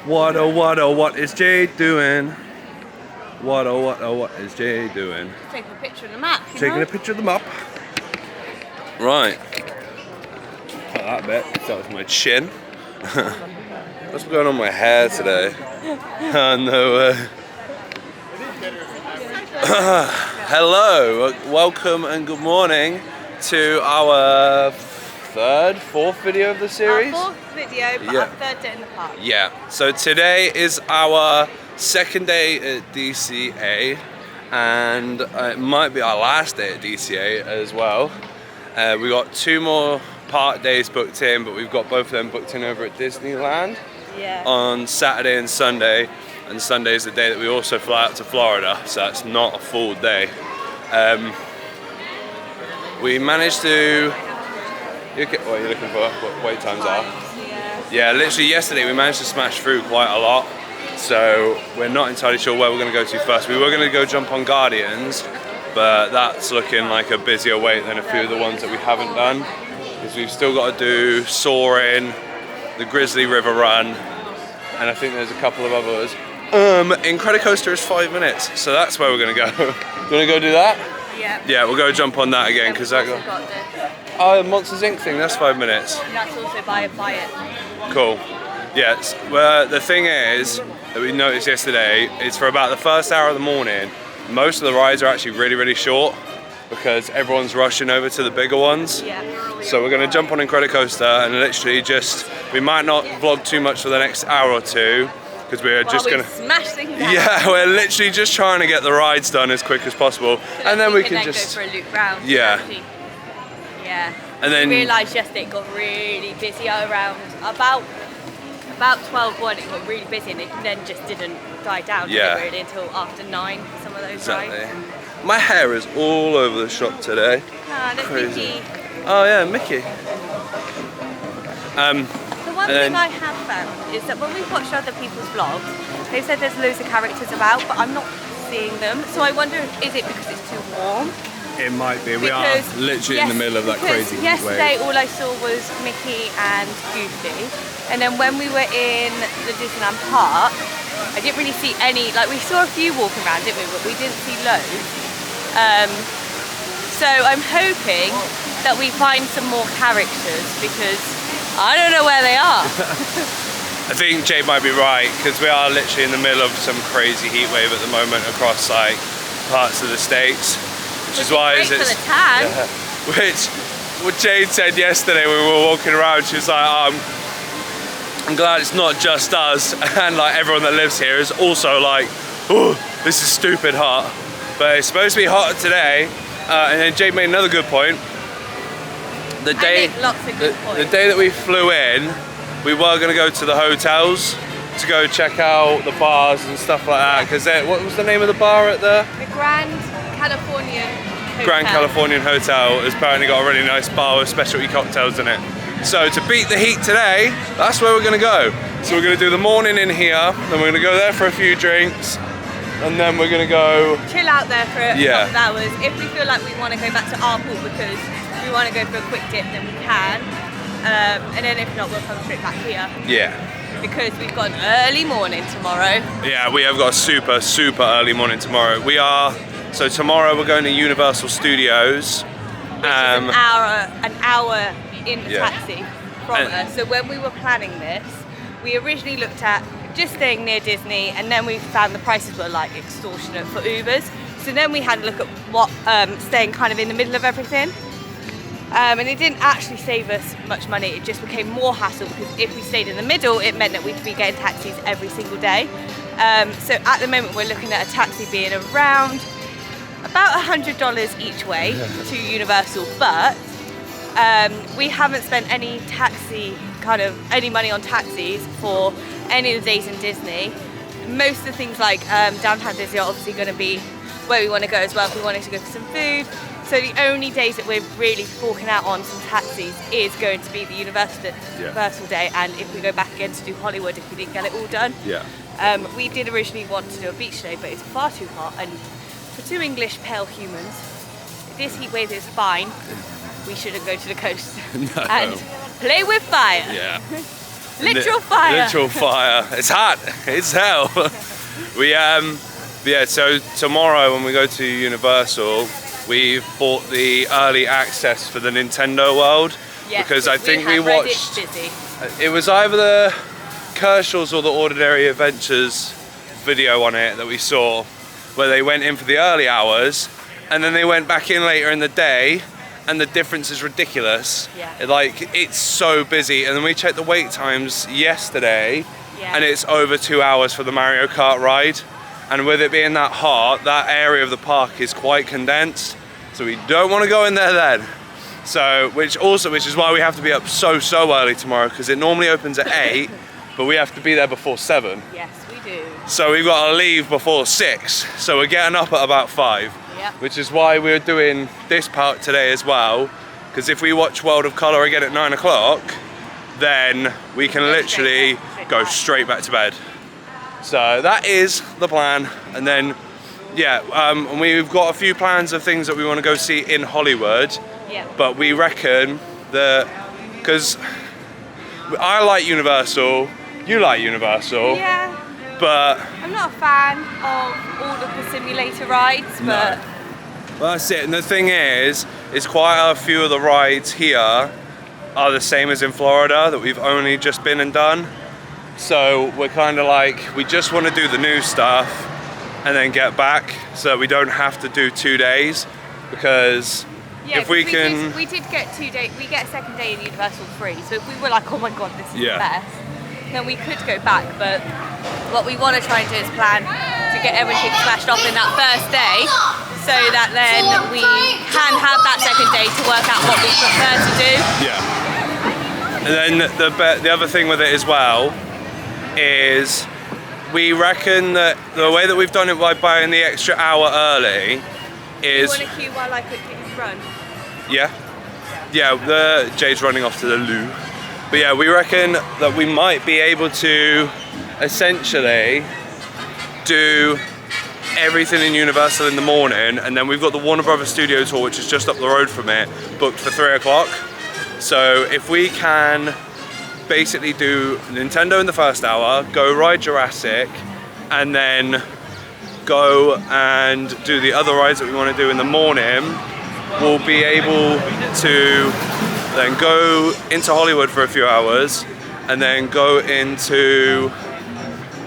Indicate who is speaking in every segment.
Speaker 1: What is Jay doing? What is Jay doing?
Speaker 2: Taking a picture of the map.
Speaker 1: Taking a picture of the map. Right. Cut that bit. That was my chin. What's going on with my hair today? No. Hello, welcome and good morning to our fourth video of the series.
Speaker 2: Our fourth video, but our third day in the park.
Speaker 1: Yeah, so today is our second day at DCA, and it might be our last day at DCA as well. We got 2 more park days booked in, but we've got both of them booked in over at Disneyland on Saturday and Sunday. And Sunday is the day that we also fly out to Florida, so that's not a full day. We managed to... What are you looking for? What wait times are? Yeah, literally yesterday we managed to smash through quite a lot. So we're not entirely sure where we're going to go to first. We were going to go jump on Guardians, but that's looking like a busier wait than a few of the ones that we haven't done. Because we've still got to do Soaring, the Grizzly River Run, and I think there's a couple of others. Incredicoaster is 5 minutes, so that's where we're going to go. You want to go do that?
Speaker 2: Yeah.
Speaker 1: Yeah, we'll go jump on that again because that got the Monsters Inc. thing. That's 5 minutes.
Speaker 2: And that's also buy it.
Speaker 1: Cool. Yes. Well, the thing is that we noticed yesterday is for about the first hour of the morning, most of the rides are actually really, really short because everyone's rushing over to the bigger ones.
Speaker 2: Yeah.
Speaker 1: So we're going to jump on Incredicoaster and literally we might not vlog too much for the next hour or two because we're just going to
Speaker 2: smash things out.
Speaker 1: Yeah, we're literally just trying to get the rides done as quick as possible, and then we can just
Speaker 2: go for a loop round.
Speaker 1: Yeah. And then
Speaker 2: we realised yesterday it got really busy around about 12:01. It got really busy, and it then just didn't die down really until after 9 for some of those rides.
Speaker 1: My hair is all over the shop today.
Speaker 2: Ah, there's Mickey.
Speaker 1: Oh yeah, Mickey.
Speaker 2: The one thing I have found is that when we've watched other people's vlogs, they said there's loads of characters about, but I'm not seeing them. So I wonder, is it because it's too warm?
Speaker 1: It might be. We are literally in the middle of that crazy heat wave.
Speaker 2: Yesterday all I saw was Mickey and Goofy, and then when we were in the Disneyland park, I didn't really see any. Like, we saw a few walking around, didn't we? But we didn't see loads. So I'm hoping that we find some more characters because I don't know where they are.
Speaker 1: I think Jade might be right because we are literally in the middle of some crazy heat wave at the moment across like parts of the States. Which is why
Speaker 2: great for the tan.
Speaker 1: What Jade said yesterday when we were walking around, she was like, I'm glad it's not just us, and like everyone that lives here is also like, oh, this is stupid hot. But it's supposed to be hotter today, and then Jade made another good point. The day that we flew in, we were going to go to the hotels to go check out the bars and stuff like that. Because what was the name of the bar at the
Speaker 2: Grand Californian Hotel.
Speaker 1: Grand Californian Hotel has apparently got a really nice bar with specialty cocktails in it. So to beat the heat today, that's where we're going to go. So we're going to do the morning in here, then we're going to go there for a few drinks, and then we're going to go
Speaker 2: chill out there for a couple of hours. If we feel like we want to go back to our pool because we want to go for a quick dip, then we can. And then if not, we'll come straight back here.
Speaker 1: Yeah.
Speaker 2: Because we've got an early morning tomorrow.
Speaker 1: Yeah, we have got a super, super early morning tomorrow. So tomorrow we're going to Universal Studios.
Speaker 2: Which is an hour in the taxi from us. So when we were planning this, we originally looked at just staying near Disney, and then we found the prices were like extortionate for Ubers. So then we had a look at what staying kind of in the middle of everything. And it didn't actually save us much money, it just became more hassle because if we stayed in the middle, it meant that we'd be getting taxis every single day. So at the moment we're looking at a taxi being around about $100 each way to Universal, but we haven't spent any money on taxis for any of the days in Disney. Most of the things like downtown Disney are obviously going to be where we want to go as well if we wanted to go for some food. So the only days that we're really forking out on some taxis is going to be the Universal Day, and if we go back again to do Hollywood if we didn't get it all done. We did originally want to do a beach day, but it's far too hot, and for 2 English pale humans, this heat wave is fine. We shouldn't go to the coast and play with fire. Literal fire.
Speaker 1: Literal fire. It's hot. It's hell. We yeah. So tomorrow when we go to Universal, we've bought the early access for the Nintendo World.
Speaker 2: Yes,
Speaker 1: because I think we watched.
Speaker 2: Busy.
Speaker 1: It was either the Kershaw's or the Ordinary Adventures video on it that we saw, where they went in for the early hours, and then they went back in later in the day. And the difference is ridiculous.
Speaker 2: Yeah.
Speaker 1: It's so busy. And then we checked the wait times yesterday,
Speaker 2: yeah.
Speaker 1: and it's over 2 hours for the Mario Kart ride. And with it being that hot, that area of the park is quite condensed. So we don't want to go in there then. So, which is why we have to be up so early tomorrow, because it normally opens at 8, but we have to be there before 7.
Speaker 2: Yes, we do.
Speaker 1: So we've got to leave before 6. So we're getting up at about 5.
Speaker 2: Yep.
Speaker 1: Which is why we're doing this part today as well, because if we watch World of Colour again at 9 o'clock, then we can literally go straight back to bed. So that is the plan. And then, yeah, we've got a few plans of things that we want to go see in Hollywood.
Speaker 2: Yeah.
Speaker 1: But we reckon that, because I like Universal, you like Universal.
Speaker 2: Yeah.
Speaker 1: But
Speaker 2: I'm not a fan of all of the simulator rides, but...
Speaker 1: Well, that's it. And the thing is quite a few of the rides here are the same as in Florida that we've only just been and done. So we're kind of like, we just want to do the new stuff and then get back so that we don't have to do 2 days, because
Speaker 2: yeah,
Speaker 1: if we
Speaker 2: did get 2 days, we get a second day in Universal free. So if we were like, oh my God, this is the best, then we could go back. But what we want to try and do is plan to get everything smashed off in that first day, so that then we can have that second day to work out what we prefer to do.
Speaker 1: Yeah. And then the other thing with it as well is we reckon that the way that we've done it by buying the extra hour early is...
Speaker 2: You want to queue while I quickly run?
Speaker 1: Yeah. Yeah, Jade's running off to the loo. But yeah, we reckon that we might be able to essentially do everything in Universal in the morning, and then we've got the Warner Brothers Studio Tour, which is just up the road from it, booked for 3 o'clock. So if we can basically do Nintendo in the first hour, go ride Jurassic, and then go and do the other rides that we want to do in the morning, we'll be able to then go into Hollywood for a few hours, and then go into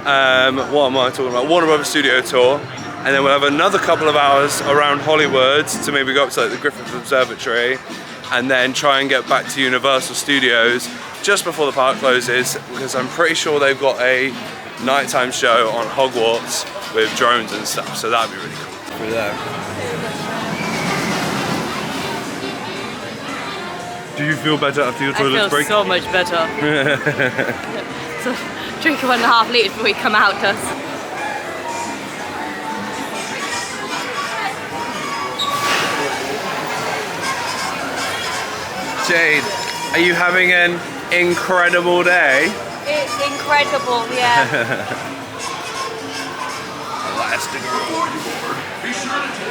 Speaker 1: what am I talking about? Warner Brothers Studio Tour, and then we'll have another couple of hours around Hollywood to maybe go up to like the Griffith Observatory, and then try and get back to Universal Studios just before the park closes, because I'm pretty sure they've got a nighttime show on Hogwarts with drones and stuff, so that'd be really cool. Through there. Do you feel better after your toilet break?
Speaker 2: I feel so much better. So, drink 1.5 litres before we come out, does.
Speaker 1: Jade, are you having an incredible day?
Speaker 2: It's incredible, yeah.
Speaker 1: Elastic board. Be sure to take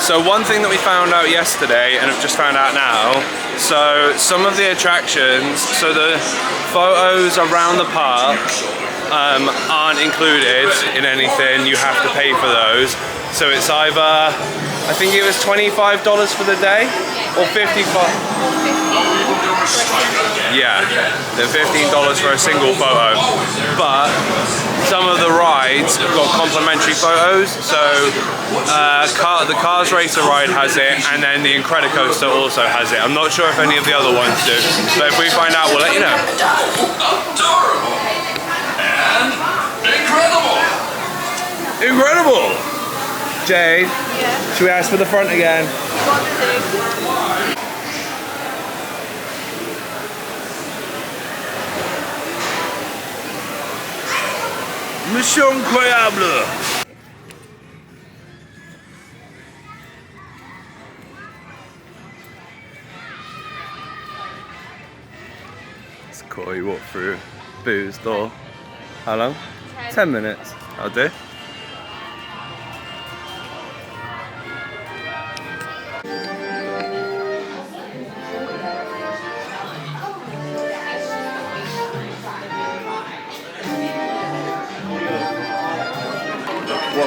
Speaker 1: So one thing that we found out yesterday, and I've just found out now, so some of the attractions, so the photos around the park aren't included in anything, you have to pay for those. So it's either, I think it was $25 for the day, or $55. Yeah, they're $15 for a single photo. But some of the rides have got complimentary photos, so the Cars Racer ride has it, and then the Incredicoaster also has it. I'm not sure if any of the other ones do, but if we find out, we'll let you know.
Speaker 3: Adorable and incredible.
Speaker 1: Incredible! Jade,
Speaker 2: Yeah.
Speaker 1: should we ask for the front again? Mission incroyable! It's cool, you walk through Boo's door. How long? 10 minutes. I'll do.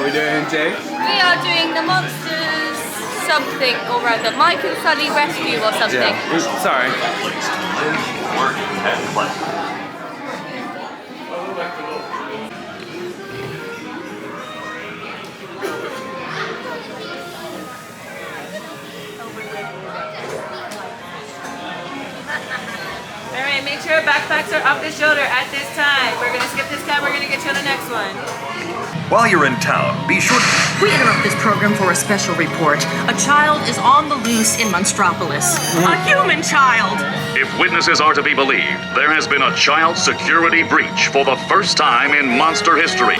Speaker 1: we doing, Jay?
Speaker 2: We are doing the Monsters something or other. Mike and Sully Rescue or something.
Speaker 1: Yeah. Oops, sorry.
Speaker 3: Work and play.
Speaker 2: Alright, make sure backpacks are off the shoulder at this time. We're gonna skip this cab, we're gonna get you on the next one.
Speaker 4: While you're in town, be sure to...
Speaker 5: We interrupt this program for a special report. A child is on the loose in Monstropolis. A human child!
Speaker 6: If witnesses are to be believed, there has been a child security breach for the first time in monster history.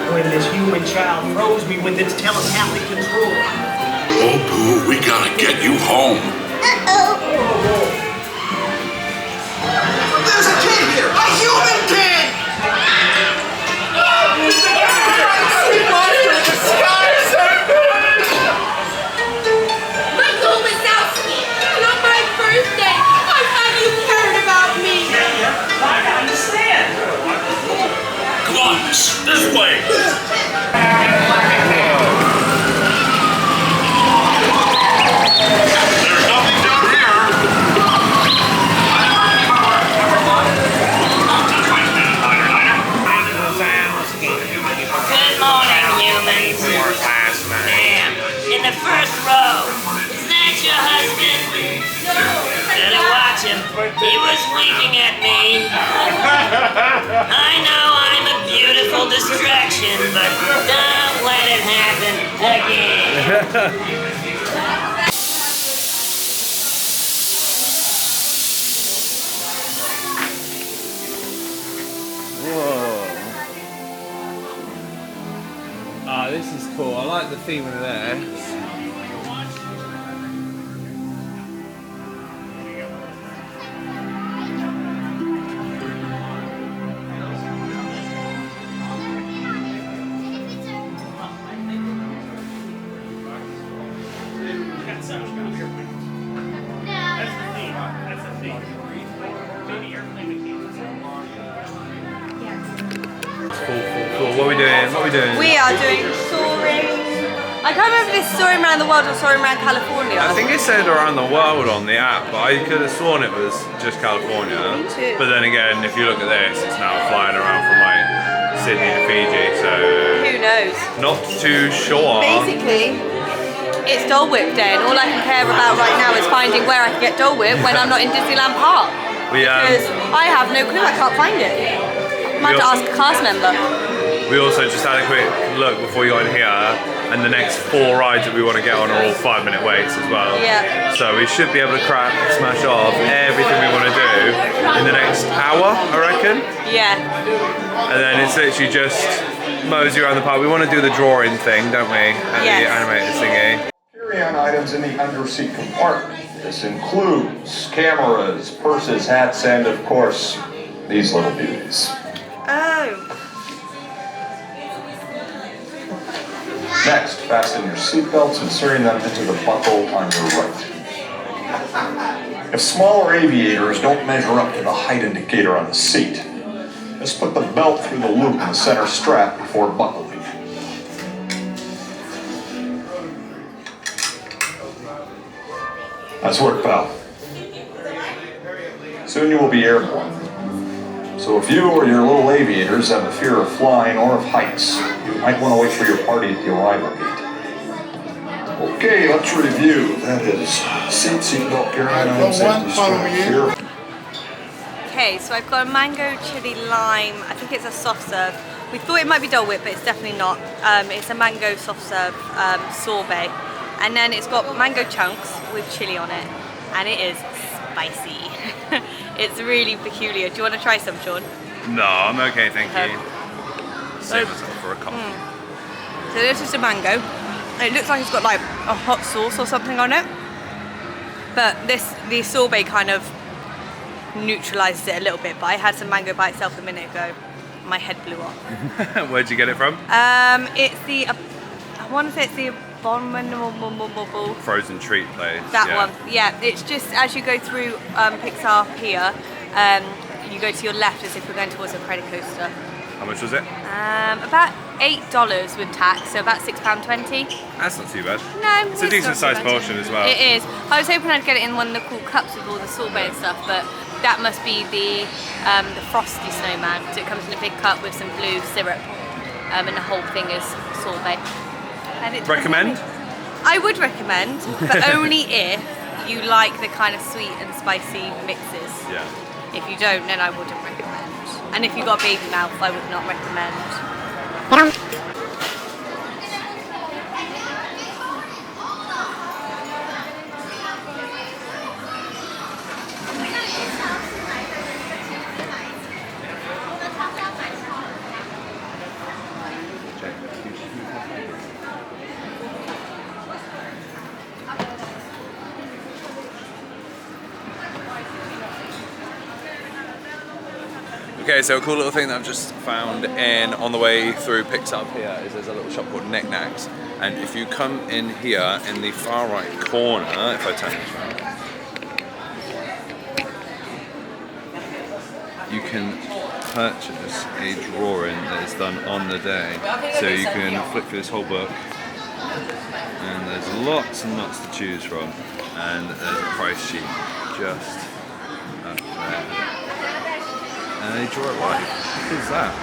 Speaker 7: When this human child throws me with its telepathic control.
Speaker 3: Oh, Boo, we gotta get you home.
Speaker 7: There's a kid here! A human kid!
Speaker 8: Michael Wazowski, on my birthday, I thought you cared about me.
Speaker 7: I understand.
Speaker 3: Come on, this way. There's nothing down here.
Speaker 9: Good morning, humans. Ma'am, in the first row. Is that your husband? Better watch him. He was winking at me. I know I'm a beautiful distraction, but don't let it happen again.
Speaker 1: Ah, this is cool. I like the theme of this. Cool. What are we doing? What are we doing?
Speaker 2: We are doing soaring. I can't remember if this is soaring around the world or soaring around California.
Speaker 1: I think it said around the world on the app, but I could have sworn it was just California.
Speaker 2: Me too.
Speaker 1: But then again, if you look at this, it's now flying around from like Sydney to Fiji, so
Speaker 2: Who knows?
Speaker 1: not too sure.
Speaker 2: Basically, it's Dole Whip day, and all I can care about right now is finding where I can get Dole Whip when I'm not in Disneyland Park. Because I have no clue, I can't find it. I might have to ask a cast member.
Speaker 1: We also just had a quick look before you got in here, and the next 4 rides that we want to get on are all 5-minute waits as well.
Speaker 2: Yeah.
Speaker 1: So we should be able to smash off everything we want to do in the next hour, I reckon.
Speaker 2: Yeah.
Speaker 1: And then it's literally just mosey around the park. We want to do the drawing thing, don't we? And
Speaker 2: Yes.
Speaker 1: the animated thingy.
Speaker 10: Carry-on items in the underseat compartment. This includes cameras, purses, hats, and of course, these little beauties.
Speaker 2: Oh.
Speaker 10: Next, fasten your seatbelts, inserting them into the buckle on your right. If smaller aviators don't measure up to the height indicator on the seat, just put the belt through the loop in the center strap before buckling. Nice work, pal. Soon you will be airborne. So if you or your little aviators have a fear of flying or of heights, you might want to wait for your party at the arrival gate. Okay, let's review. That is seatbelt, carry-on items, safety strap, fear.
Speaker 2: Okay, so I've got a mango chili lime. I think it's a soft serve. We thought it might be Dole Whip, but it's definitely not. It's a mango soft serve sorbet. And then it's got mango chunks with chili on it. And it is spicy. It's really peculiar. Do you want to try some, Sean?
Speaker 1: No, I'm okay, thank you. Save myself for a coffee.
Speaker 2: So this is the mango. It looks like it's got like a hot sauce or something on it. But the sorbet kind of neutralizes it a little bit. But I had some mango by itself a minute ago. My head blew off.
Speaker 1: Where'd you get it from?
Speaker 2: It's the, I want to say it's the abominable
Speaker 1: Frozen treat place.
Speaker 2: That one, yeah. It's just as you go through Pixar Pier, you go to your left as if we're going towards a Credicoaster.
Speaker 1: How much was it?
Speaker 2: About $8 with tax, so about £6.20.
Speaker 1: That's not too bad.
Speaker 2: No,
Speaker 1: it's a decent sized portion as well.
Speaker 2: It is. I was hoping I'd get it in one of the cool cups with all the sorbet and stuff, but that must be the frosty snowman. So it comes in a big cup with some blue syrup, and the whole thing is sorbet. And
Speaker 1: Recommend?
Speaker 2: I would recommend, but only if you like the kind of sweet and spicy mixes.
Speaker 1: Yeah.
Speaker 2: If you don't, then I wouldn't recommend. And if you've got a baby mouth, I would not recommend.
Speaker 1: Okay, so a cool little thing that I've just found on the way through Picks Up here is there's a little shop called Knick Knacks, and if you come in here in the far right corner, if I turn this around, you can purchase a drawing that is done on the day. So you can flick through this whole book, and there's lots and lots to choose from, and there's a price sheet just up there. And they draw it right. Who's that?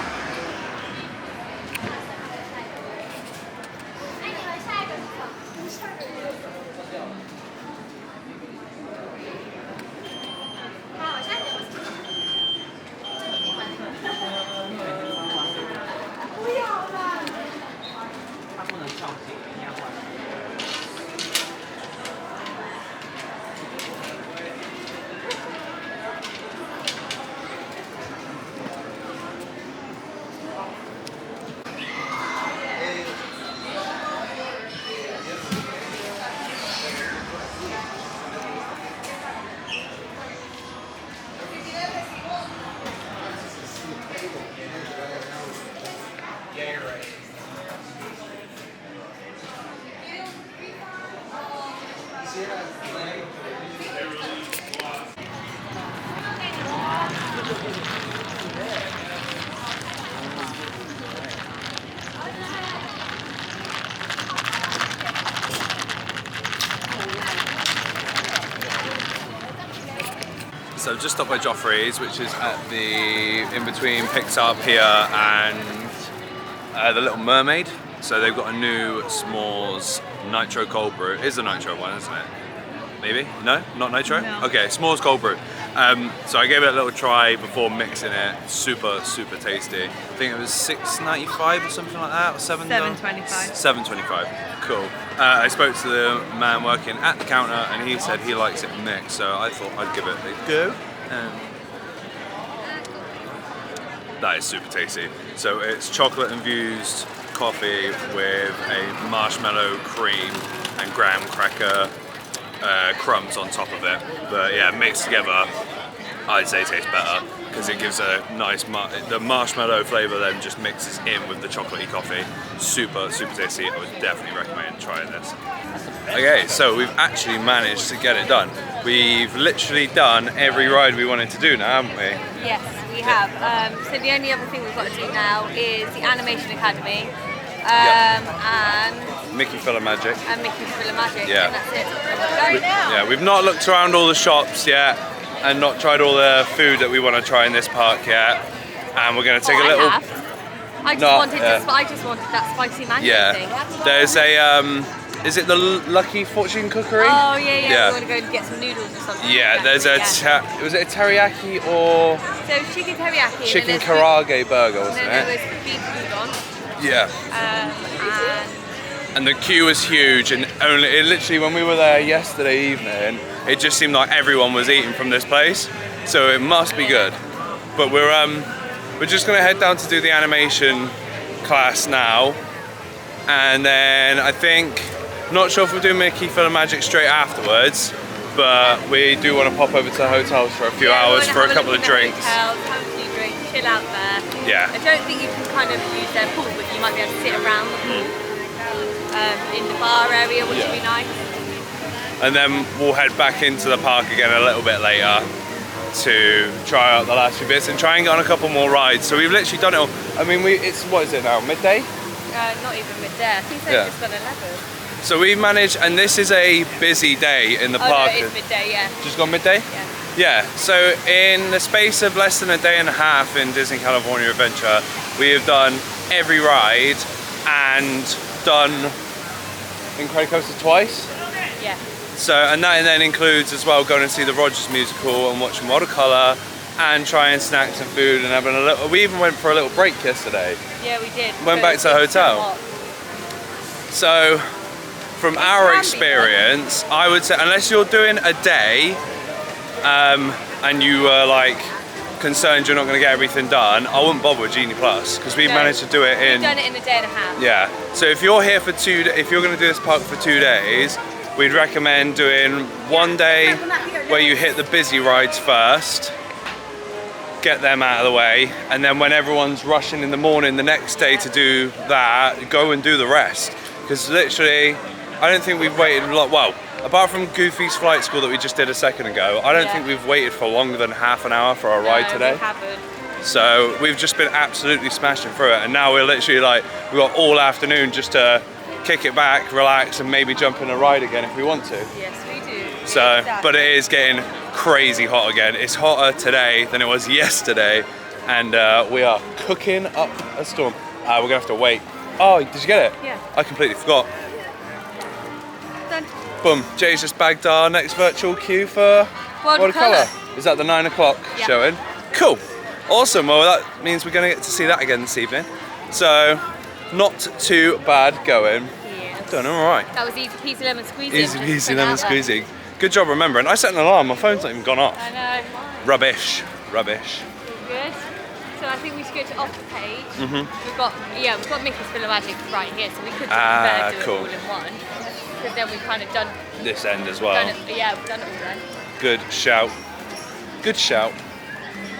Speaker 1: So I've just stopped by Joffrey's, which is at the in between Picks Up here and the Little Mermaid. So they've got a new s'mores nitro cold brew. It is the nitro one, isn't it? Maybe? No? Not nitro?
Speaker 2: No.
Speaker 1: Okay, s'mores cold brew. So I gave it a little try before mixing it. Super, super tasty. I think it was $6.95 or something like that, or
Speaker 2: $7.25.
Speaker 1: $7.25. Cool. I spoke to the man working at the counter, and he said he likes it mixed. So I thought I'd give it a go. That is super tasty. So it's chocolate infused coffee with a marshmallow cream and graham cracker crumbs on top of it. But yeah, mixed together, I'd say it tastes better because it gives a nice, the marshmallow flavour then just mixes in with the chocolatey coffee. Super, super tasty. I would definitely recommend trying this. Okay, so we've actually managed to get it done. We've literally done every ride we wanted to do now, haven't we?
Speaker 2: Yes, we have. So the only other thing we've got to do now is the Animation Academy. And
Speaker 1: Mickey Filler Magic.
Speaker 2: And Mickey Filler Magic,
Speaker 1: yeah.
Speaker 2: and that's it. And we're going now.
Speaker 1: Yeah, we've not looked around all the shops yet and not tried all the food that we want to try in this park yet. And we're going to take a little...
Speaker 2: I just wanted that spicy mango thing.
Speaker 1: There's a... is it the Lucky Fortune Cookery?
Speaker 2: Oh yeah. We want to go and get some noodles or something.
Speaker 1: Yeah, there's a... was it a teriyaki or...
Speaker 2: So chicken teriyaki.
Speaker 1: Chicken karage burger, wasn't it?
Speaker 2: No, there was beef udon.
Speaker 1: Yeah. And the queue was huge, and literally when we were there yesterday evening, it just seemed like everyone was eating from this place, so it must be good. But we're just gonna head down to do the animation class now, and then I think, not sure if we'll do Mickey Filler Magic straight afterwards, but we do want to pop over to the hotels for a few hours for a couple of drinks.
Speaker 2: Have a few drinks, chill out there.
Speaker 1: Yeah.
Speaker 2: I don't think you can kind of use their pool, but you might be able to sit around the pool in the bar area, which would be nice.
Speaker 1: And then we'll head back into the park again a little bit later to try out the last few bits and try and get on a couple more rides. So we've literally done it all. I mean, it's, what is it now, midday?
Speaker 2: Not even midday, I think they've just done 11.
Speaker 1: So we've managed, and this is a busy day in the park.
Speaker 2: No, it's midday, yeah.
Speaker 1: Just gone midday?
Speaker 2: Yeah.
Speaker 1: Yeah, so in the space of less than a day and a half in Disney California Adventure, we have done every ride and done Incredicoaster twice.
Speaker 2: Yeah.
Speaker 1: So, and that then includes as well going to see the Rogers musical and watching Watercolor and trying snacks and food and having a little, we even went for a little break yesterday.
Speaker 2: Yeah, we did.
Speaker 1: Went back to the hotel. So, from our experience, I would say, unless you're doing a day and you are like concerned you're not going to get everything done, I wouldn't bother with Genie Plus because we've managed to do it in.
Speaker 2: We've done it in a day and a half.
Speaker 1: Yeah. So if you're here for if you're going to do this park for 2 days, we'd recommend doing one day where you hit the busy rides first, get them out of the way, and then when everyone's rushing in the morning the next day to do that, go and do the rest. Because literally, I don't think we've waited a lot. Well, apart from Goofy's Flight School that we just did a second ago, I don't think we've waited for longer than half an hour for our ride today.
Speaker 2: We haven't.
Speaker 1: So we've just been absolutely smashing through it, and now we're literally like, we've got all afternoon just to kick it back, relax, and maybe jump in a ride again if we want to.
Speaker 2: Yes, we do.
Speaker 1: So, but it is getting crazy hot again. It's hotter today than it was yesterday, and we are cooking up a storm. We're gonna have to wait. Oh, did you get it?
Speaker 2: Yeah.
Speaker 1: I completely forgot.
Speaker 2: Done.
Speaker 1: Boom, Jay's just bagged our next virtual queue for Watercolor. Is that the 9 o'clock showing? Cool, awesome. Well, that means we're gonna get to see that again this evening. So, not too bad going.
Speaker 2: Yeah.
Speaker 1: Done all right.
Speaker 2: That was easy peasy lemon squeezy.
Speaker 1: Easy peasy lemon squeezy. Good job remembering. I set an alarm, my phone's not even gone off.
Speaker 2: I know.
Speaker 1: Rubbish, rubbish.
Speaker 2: Good. So I think we should go to off the page. We've got Mickey's Film of Magic right here, so we could do it all in one. Because then we've kind of done
Speaker 1: this end as well.
Speaker 2: We've done it all then.
Speaker 1: Good shout. Good shout.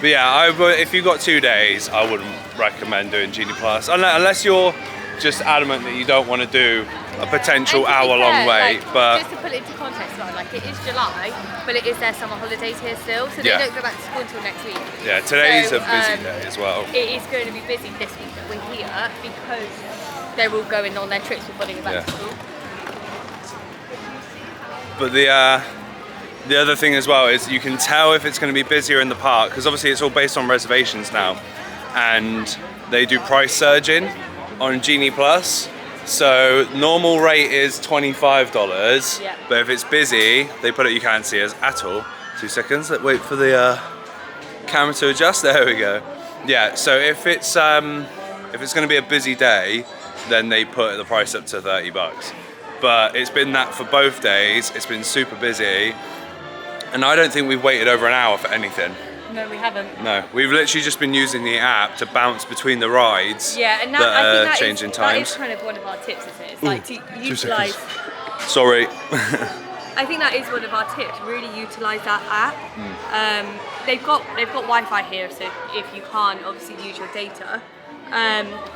Speaker 1: But yeah, if you've got 2 days, I wouldn't recommend doing Genie Plus. Unless you're just adamant that you don't want to do a potential hour-long wait. But
Speaker 2: just to put it into context, like it is July, but it is their summer holidays here still, so they don't go back to school until next week.
Speaker 1: Yeah, today's a busy day as well.
Speaker 2: It is going to be busy this week that we're here because they're all going on their trips before they go back to school.
Speaker 1: But the other thing as well is you can tell if it's going to be busier in the park because obviously it's all based on reservations now, and they do price surging on Genie Plus. So normal rate is $25, but if it's busy, they put it. You can't see us at all. 2 seconds. Let's wait for the camera to adjust. There we go. Yeah. So if it's going to be a busy day, then they put the price up to $30. But it's been that for both days. It's been super busy, and I don't think we've waited over an hour for anything.
Speaker 2: No, we haven't.
Speaker 1: No, we've literally just been using the app to bounce between the rides.
Speaker 2: Yeah, and
Speaker 1: I think
Speaker 2: that
Speaker 1: changing
Speaker 2: is,
Speaker 1: times.
Speaker 2: That is kind of one of our tips, isn't it? It's like to utilise.
Speaker 1: Sorry.
Speaker 2: I think that is one of our tips. Really utilise that app. They've got Wi-Fi here, so if you can't, obviously use your data.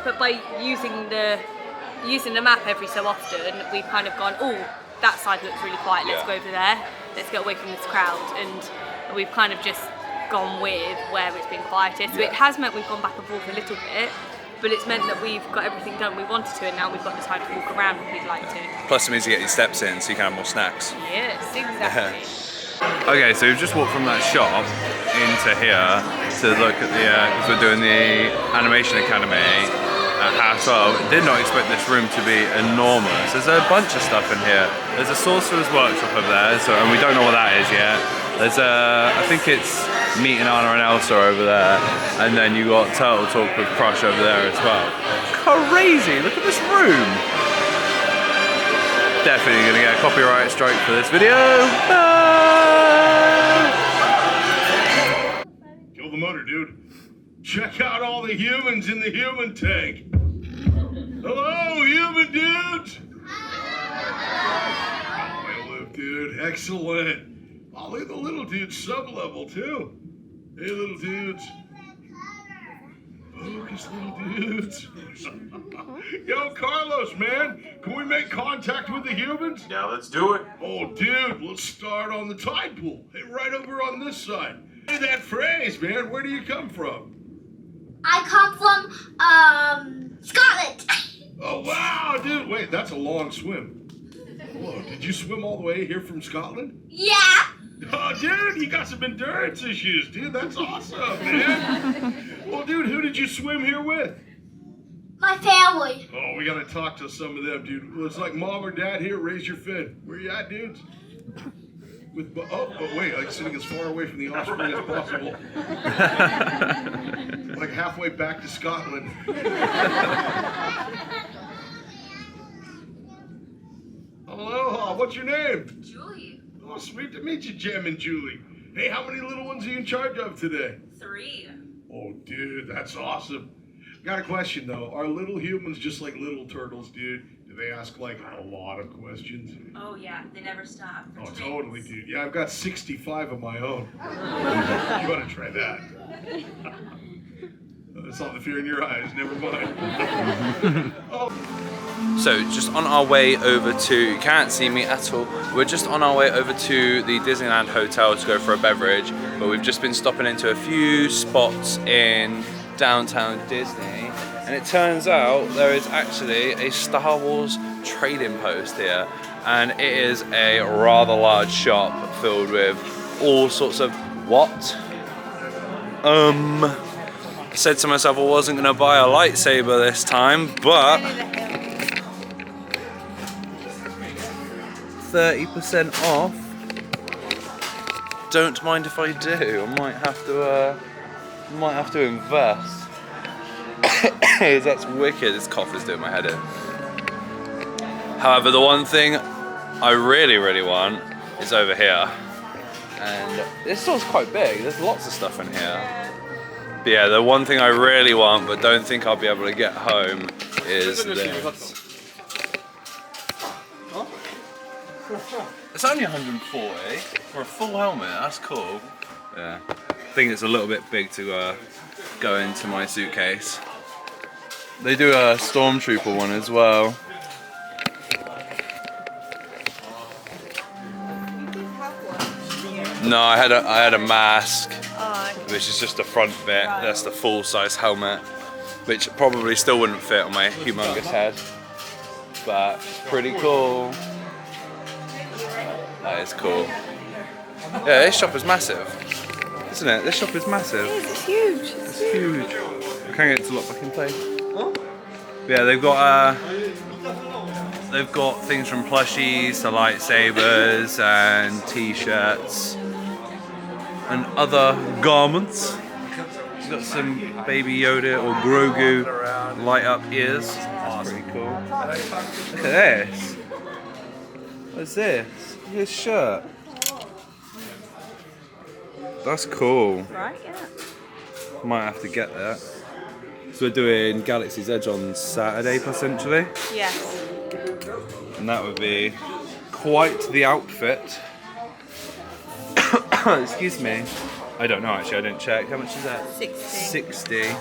Speaker 2: But by using the map every so often, we've kind of gone, oh, that side looks really quiet. Let's go over there. Let's get away from this crowd, and we've kind of just gone with where it's been quietest. So it has meant we've gone back and forth a little bit, but it's meant that we've got everything done we wanted to, and now we've got the time to walk around if we'd like to.
Speaker 1: Plus it means you get your steps in so you can have more snacks.
Speaker 2: Yes, exactly.
Speaker 1: Okay, so we've just walked from that shop into here to look at the, because we're doing the Animation Academy at $12. Did not expect this room to be enormous. There's a bunch of stuff in here. There's a Sorcerer's Workshop over there, and we don't know what that is yet. There's I think it's Meeting Anna and Elsa over there, and then you got Turtle Talk with Crush over there as well. Crazy! Look at this room. Definitely gonna get a copyright strike for this video.
Speaker 3: Kill the motor, dude. Check out all the humans in the human tank. Hello, human dudes. Oh, look, dude, excellent. Oh, look at the little dudes sub-level, too. Hey, little dudes. Focus, little dudes. Yo, Carlos, man, can we make contact with the humans?
Speaker 10: Yeah, let's do it.
Speaker 3: Oh, dude, let's start on the tide pool. Hey, right over on this side. That phrase, man. Where do you come from?
Speaker 8: I come from, Scotland.
Speaker 3: Oh, wow, dude. Wait, that's a long swim. Whoa, did you swim all the way here from Scotland?
Speaker 8: Yeah.
Speaker 3: Oh, dude, you got some endurance issues, dude. That's awesome, man. Well, dude, who did you swim here with?
Speaker 8: My family.
Speaker 3: Oh, we gotta talk to some of them, dude. Well, it's like mom or dad here. Raise your fin. Where you at, dudes? With wait, like sitting as far away from the offspring as possible. Like halfway back to Scotland. Aloha, what's your name?
Speaker 5: Julie.
Speaker 3: Oh, sweet to meet you, Jem and Julie. Hey, how many little ones are you in charge of today?
Speaker 5: 3.
Speaker 3: Oh, dude, that's awesome. Got a question, though. Are little humans just like little turtles, dude? Do they ask, like, a lot of questions?
Speaker 5: Oh yeah, they never stop.
Speaker 3: Oh, totally, dude. Yeah, I've got 65 of my own. You ought to try that. I saw the fear in your eyes. Never mind.
Speaker 1: So just on our way over to, you can't see me at all, we're just on our way over to the Disneyland Hotel to go for a beverage, but we've just been stopping into a few spots in downtown Disney, and it turns out there is actually a Star Wars trading post here, and it is a rather large shop filled with all sorts of I said to myself I wasn't going to buy a lightsaber this time, but 30% off. Don't mind if I do. I might have to invest. That's wicked. This cough is doing my head in. However, the one thing I really want is over here. And this store's quite big. There's lots of stuff in here. But yeah, the one thing I really want but don't think I'll be able to get home is this. It's only 140 for a full helmet. That's cool. Yeah, I think it's a little bit big to go into my suitcase. They do a Stormtrooper one as well. No, I had a mask, which is just the front bit. That's the full-size helmet, which probably still wouldn't fit on my humongous head, but pretty cool. That is cool. Yeah, this shop is massive, isn't it? This shop is massive.
Speaker 2: It is, it's huge.
Speaker 1: It's huge. I can't get it to lock back in place. Yeah, they've got things from plushies to lightsabers and t-shirts and other garments. You've got some Baby Yoda or Grogu light up ears. That's pretty cool. Look at this. What's this? Look at this shirt. That's cool.
Speaker 2: Right, yeah.
Speaker 1: Might have to get that. So we're doing Galaxy's Edge on Saturday, potentially.
Speaker 2: Yes.
Speaker 1: And that would be quite the outfit. Excuse me. I don't know actually, I didn't check. How much is that?
Speaker 2: 60.
Speaker 1: 60.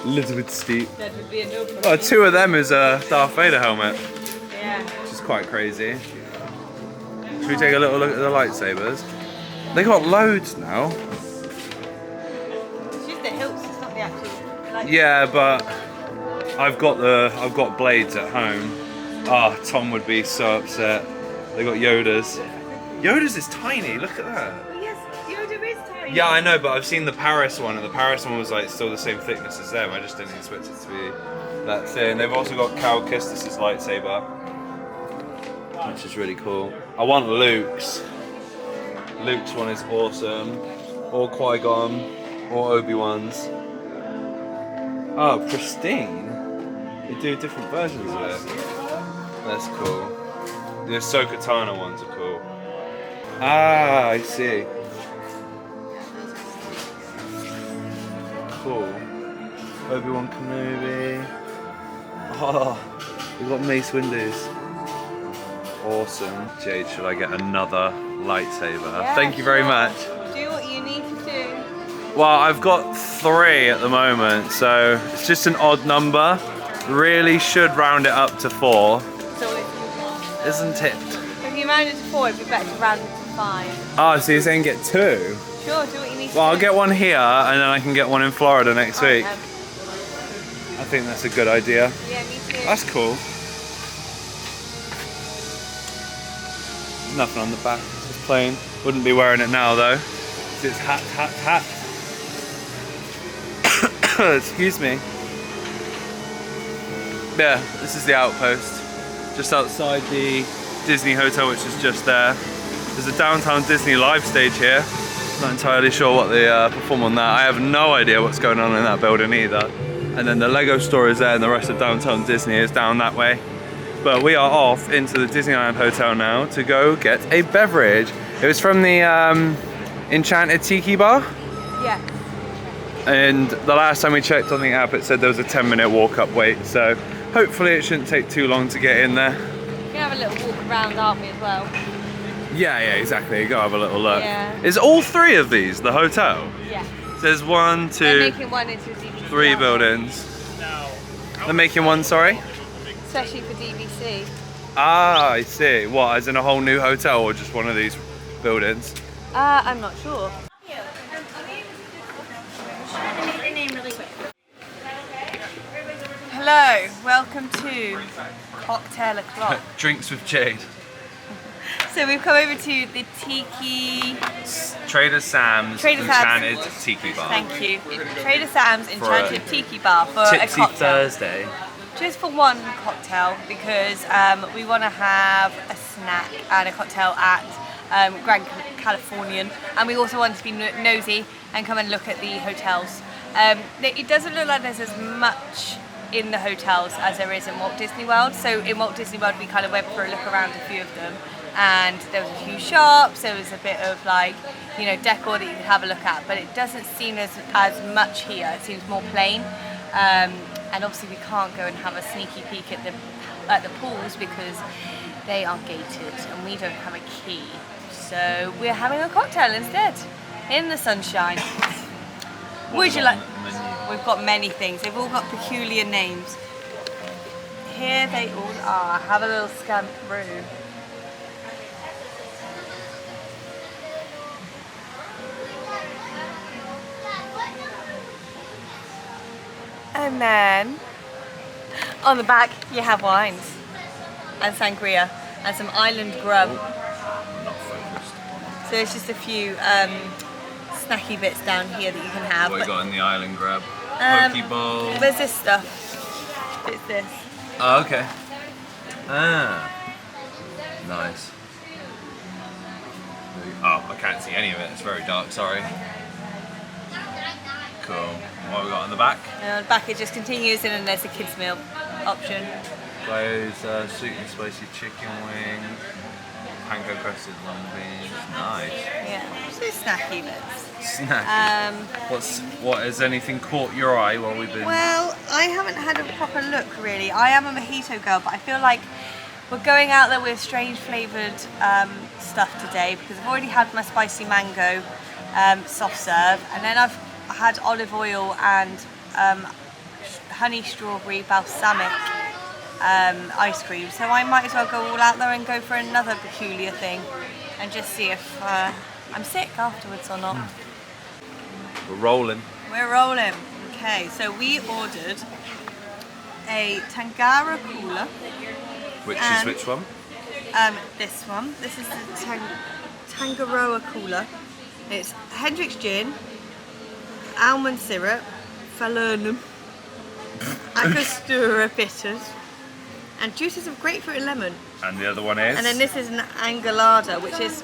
Speaker 1: Little bit steep.
Speaker 2: That would be a no-brainer.
Speaker 1: Oh, 2 of them is a Darth Vader helmet.
Speaker 2: Yeah.
Speaker 1: Which is quite crazy. Should we take a little look at the lightsabers? They got loads now.
Speaker 2: It's just the hilts, it's not the actual. Like,
Speaker 1: Yeah, but I've got blades at home. Ah, Tom would be so upset. They got Yoda's. Yoda's is tiny. Look at that.
Speaker 2: well, yes, Yoda is tiny.
Speaker 1: Yeah, I know, but I've seen the Paris one, and the Paris one was like still the same thickness as them. I just didn't expect it to be that thin. They've also got Cal Kestis' lightsaber, which is really cool. I want Luke's. Luke's one is awesome. Or Qui-Gon, or Obi-Wan's. Oh, pristine. They do different versions of it. That's cool. The Ahsoka Tano ones are cool. Ah, I see. Cool. Obi-Wan Kenobi. Oh, we've got Mace Windu's. Awesome. Jade, should I get another lightsaber?
Speaker 2: Yeah,
Speaker 1: Thank you very much.
Speaker 2: Do what you need to do.
Speaker 1: Well, I've got 3 at the moment, so it's just an odd number. Really should round it up to 4,
Speaker 2: So if
Speaker 1: isn't it?
Speaker 2: you rounded to 4, it'd be better to round it to fine.
Speaker 1: Oh, so you're saying get 2?
Speaker 2: Sure, do what you need to
Speaker 1: Well, I'll
Speaker 2: do.
Speaker 1: get one here and then I can get one in Florida next week.
Speaker 2: Okay.
Speaker 1: I think that's a good idea.
Speaker 2: Yeah, me too.
Speaker 1: That's cool. Nothing on the back, it's just plain. Wouldn't be wearing it now though. It's hat. Excuse me. Yeah, this is the outpost. Just outside the Disney Hotel, which is just there. There's a Downtown Disney live stage here. Not entirely sure what they perform on that. I have no idea what's going on in that building either. And then the Lego store is there and the rest of Downtown Disney is down that way. But we are off into the Disneyland Hotel now to go get a beverage. It was from the Enchanted Tiki Bar.
Speaker 2: Yeah.
Speaker 1: And the last time we checked on the app, it said there was a 10-minute walk-up wait. So hopefully it shouldn't take too long to get in there.
Speaker 2: We can have a little walk around, aren't we, as well?
Speaker 1: Yeah, exactly. You gotta have a little look.
Speaker 2: Yeah.
Speaker 1: Is all 3 of these the hotel?
Speaker 2: Yeah.
Speaker 1: So there's 1, 2,
Speaker 2: They're making one into a DVC.
Speaker 1: 3 buildings. They're making one, sorry?
Speaker 2: Especially for DVC.
Speaker 1: Ah, I see. What, as in a whole new hotel or just one of these buildings?
Speaker 2: I'm not sure. Hello, welcome to Cocktail O'Clock.
Speaker 1: Drinks with Jade.
Speaker 2: So we've come over to the Tiki...
Speaker 1: Trader Sam's Enchanted Tiki Bar.
Speaker 2: Thank you. Trader Sam's
Speaker 1: For
Speaker 2: Enchanted
Speaker 1: a
Speaker 2: Tiki Bar for a
Speaker 1: Tipsy
Speaker 2: cocktail.
Speaker 1: Thursday.
Speaker 2: Just for one cocktail because we want to have a snack and a cocktail at Grand Californian, and we also want to be nosy and come and look at the hotels. It doesn't look like there's as much in the hotels as there is in Walt Disney World. So in Walt Disney World we kind of went for a look around a few of them, and there was a few shops, there was a bit of like, you know, decor that you could have a look at, but it doesn't seem as much here. It seems more plain. And obviously we can't go and have a sneaky peek at the pools because they are gated and we don't have a key. So we're having a cocktail instead, in the sunshine. Would you like? We've got many things. They've all got peculiar names. Here they all are. Have a little scan through. And then on the back you have wines and sangria and some island grub. So it's just a few snacky bits down here that you can have.
Speaker 1: What you got in the island grab? Poke bowl.
Speaker 2: There's this stuff. It's this.
Speaker 1: Oh, okay. Ah. Nice. Oh, I can't see any of it. It's very dark, sorry. Cool. What have we got on the back?
Speaker 2: And on the back it just continues, and then there's a kids meal option.
Speaker 1: Those sweet and spicy chicken wings, panko crusted long beans. Nice.
Speaker 2: Yeah, so snacky bits.
Speaker 1: Snacky. What has anything caught your eye while we've been?
Speaker 2: Well, I haven't had a proper look really. I am a mojito girl, but I feel like we're going out there with strange flavoured stuff today because I've already had my spicy mango soft serve, and then I've had olive oil and honey strawberry balsamic ice cream. So I might as well go all out there and go for another peculiar thing and just see if I'm sick afterwards or not.
Speaker 1: We're rolling.
Speaker 2: We're rolling. Okay, so we ordered a Tangara cooler.
Speaker 1: Which is which one?
Speaker 2: This one. This is the Tangaroa cooler. It's Hendrick's gin, almond syrup, falernum, Angostura bitters, and juices of grapefruit and lemon.
Speaker 1: And the other one is?
Speaker 2: And then this is an Angelada, which is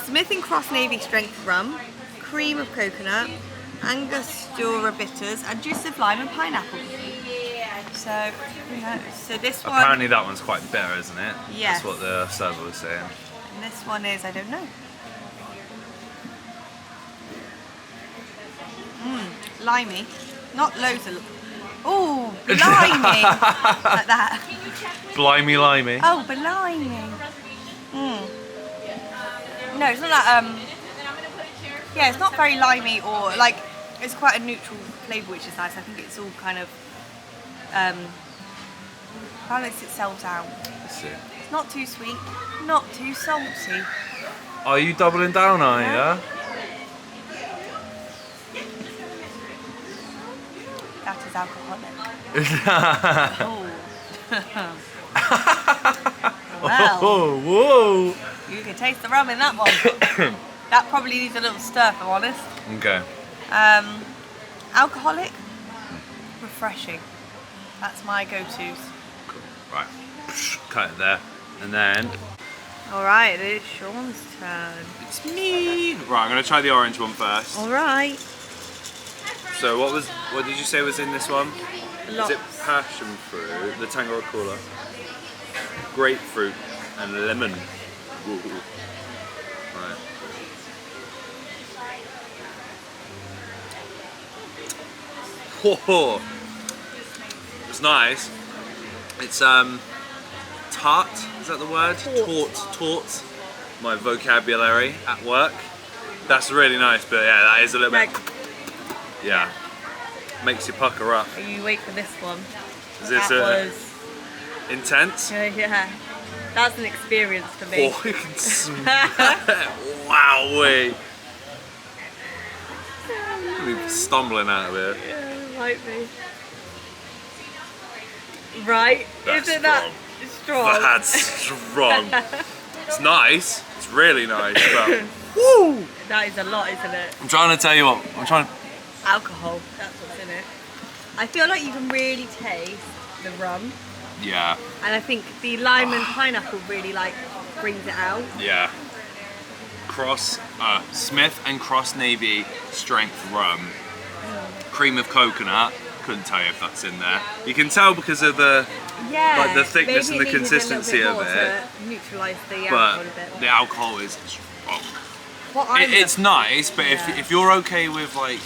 Speaker 2: Smith & Cross Navy Strength rum, cream of coconut, Angostura bitters, and juice of lime and pineapple. So, who knows? So this one...
Speaker 1: Apparently that one's quite bitter, isn't it?
Speaker 2: Yes.
Speaker 1: That's what the server was saying.
Speaker 2: And this one is, I don't know. Limey. Not loads of... Oh, blimey! Like that.
Speaker 1: Blimey limey.
Speaker 2: Oh, blimey. No, it's not that... Yeah, it's not very limey or like... It's quite a neutral flavour, which is nice. I think it's all kind of... balances itself out.
Speaker 1: Let's see.
Speaker 2: Not too sweet, not too salty.
Speaker 1: Are you doubling down, are you?
Speaker 2: That is alcoholic. Well,
Speaker 1: whoa!
Speaker 2: you can taste the rum in that one. That probably needs a little stir, if I'm honest.
Speaker 1: Okay.
Speaker 2: Alcoholic, refreshing. That's my go-tos.
Speaker 1: Cool. Right. Cut it there, and then.
Speaker 2: All right, it's Sean's turn.
Speaker 1: It's me. Right, I'm gonna try the orange one first.
Speaker 2: All right.
Speaker 1: So what did you say was in this one?
Speaker 2: Lots.
Speaker 1: Is it passion fruit, the Tango Cola, grapefruit, and lemon? Ooh. Right. Whoa. It's nice. It's tart. Is that the word? Taut. My vocabulary at work. That's really nice, but yeah, that is a little bit. Yeah, makes you pucker up.
Speaker 2: You wait for this one.
Speaker 1: Is this
Speaker 2: that was
Speaker 1: intense?
Speaker 2: yeah, that's an experience for me.
Speaker 1: Oh, you can smell it. Wowee. We're stumbling out of here.
Speaker 2: Yeah, might be. Right?
Speaker 1: That's
Speaker 2: Isn't that strong?
Speaker 1: That's strong. It's nice. It's really nice, but woo!
Speaker 2: That is a lot, isn't it?
Speaker 1: I'm trying to tell you what.
Speaker 2: Alcohol. That's what's in it. I feel like you can really taste the rum.
Speaker 1: Yeah.
Speaker 2: And I think the lime and pineapple really like brings it out.
Speaker 1: Yeah. Smith and Cross Navy strength rum. Cream of coconut. Couldn't tell you if that's in there. You can tell because of the like the thickness and the consistency of it.
Speaker 2: Neutralize the
Speaker 1: But
Speaker 2: alcohol a bit.
Speaker 1: the alcohol is strong.
Speaker 2: What
Speaker 1: It's nice, but
Speaker 2: Yeah.
Speaker 1: if you're okay with like